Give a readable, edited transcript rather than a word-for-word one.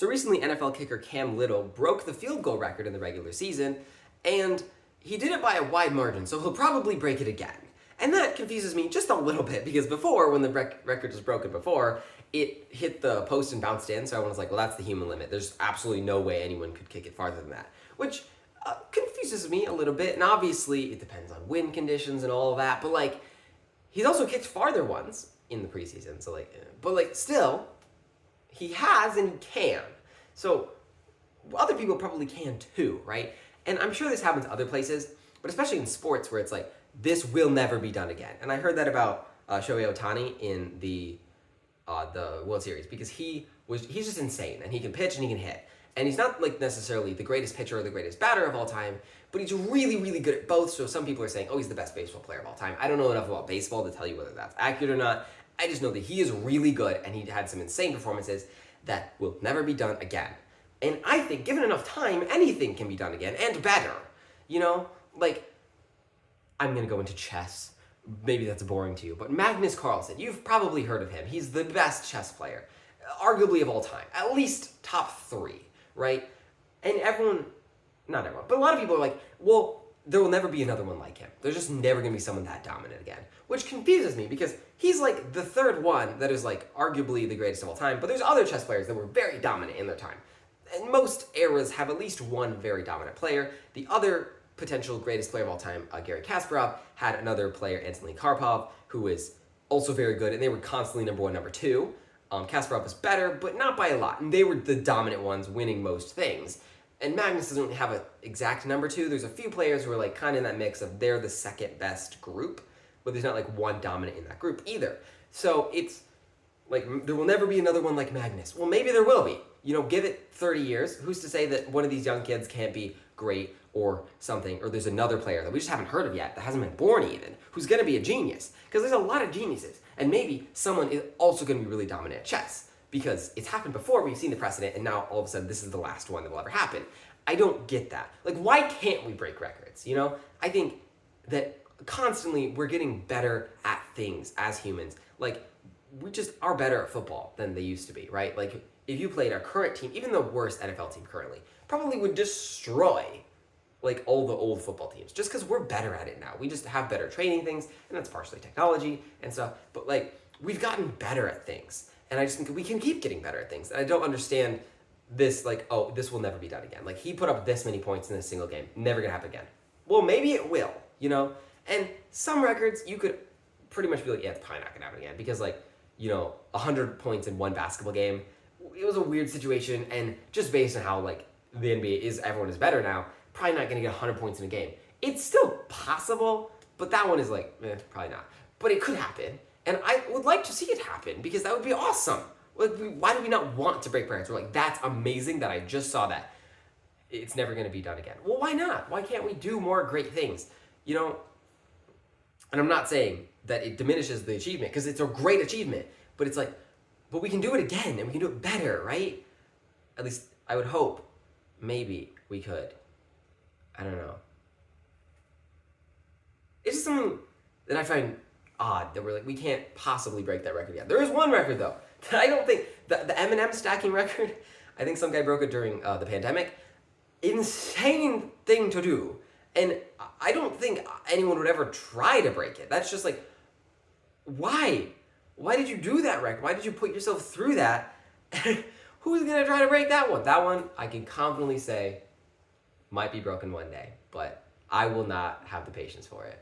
So recently, NFL kicker Cam Little broke the field goal record in the regular season, and he did it by a wide margin, so he'll probably break it again. And that confuses me just a little bit because before, when the record was broken before, it hit the post and bounced in, so everyone was like, well, that's the human limit. There's absolutely no way anyone could kick it farther than that, which confuses me a little bit. And obviously, it depends on wind conditions and all of that, but like, he's also kicked farther ones in the preseason, so still, he has and he can. So other people probably can too, right? And I'm sure this happens other places, but especially in sports where it's like, this will never be done again. And I heard that about Shohei Ohtani in the World Series because he's just insane and he can pitch and he can hit. And he's not like necessarily the greatest pitcher or the greatest batter of all time, but he's really, really good at both. So some people are saying, oh, he's the best baseball player of all time. I don't know enough about baseball to tell you whether that's accurate or not. I just know that he is really good and he had some insane performances that will never be done again. And I think given enough time, anything can be done again and better. You know, like, I'm going to go into chess. Maybe that's boring to you, but Magnus Carlsen, you've probably heard of him. He's the best chess player, arguably of all time, at least top 3, right? And not everyone, but a lot of people are like, well, there will never be another one like him. There's just never going to be someone that dominant again, which confuses me because he's like the third one that is like arguably the greatest of all time, but there's other chess players that were very dominant in their time. And most eras have at least one very dominant player. The other potential greatest player of all time, Garry Kasparov, had another player, Anatoly Karpov, who is also very good, and they were constantly number 1, number 2. Kasparov was better, but not by a lot, and they were the dominant ones winning most things. And Magnus doesn't really have an exact number 2. There's a few players who are like kind of in that mix of they're the second best group, but there's not like one dominant in that group either. So it's like there will never be another one like Magnus. Well, maybe there will be. You know, give it 30 years. Who's to say that one of these young kids can't be great or something, or there's another player that we just haven't heard of yet, that hasn't been born even, who's going to be a genius? Because there's a lot of geniuses, and maybe someone is also going to be really dominant at chess. Because it's happened before, we've seen the precedent, and now all of a sudden this is the last one that will ever happen. I don't get that. Like, why can't we break records, you know? I think that constantly we're getting better at things as humans. Like, we just are better at football than they used to be, right? Like, if you played our current team, even the worst NFL team currently, probably would destroy, like, all the old football teams, just because we're better at it now. We just have better training things, and that's partially technology and stuff, but, like, we've gotten better at things. And I just think we can keep getting better at things. And I don't understand this, like, oh, this will never be done again. Like, he put up this many points in a single game. Never gonna happen again. Well, maybe it will, you know? And some records, you could pretty much be like, yeah, it's probably not gonna happen again. Because, like, you know, 100 points in one basketball game, it was a weird situation. And just based on how, like, the NBA is, everyone is better now, probably not gonna get 100 points in a game. It's still possible, but that one is like, probably not. But it could happen. And I would like to see it happen because that would be awesome. Like, why do we not want to break records? We're like, that's amazing that I just saw that. It's never going to be done again. Well, why not? Why can't we do more great things? You know, and I'm not saying that it diminishes the achievement because it's a great achievement, but it's like, but we can do it again and we can do it better, right? At least I would hope maybe we could. I don't know. It's just something that I find odd that we're like, we can't possibly break that record yet. There is one record though that I don't think, the M&M stacking record, I think some guy broke it during the pandemic. Insane thing to do. And I don't think anyone would ever try to break it. That's just like, why? Why did you do that record? Why did you put yourself through that? Who's gonna try to break that one? That one, I can confidently say, might be broken one day, but I will not have the patience for it.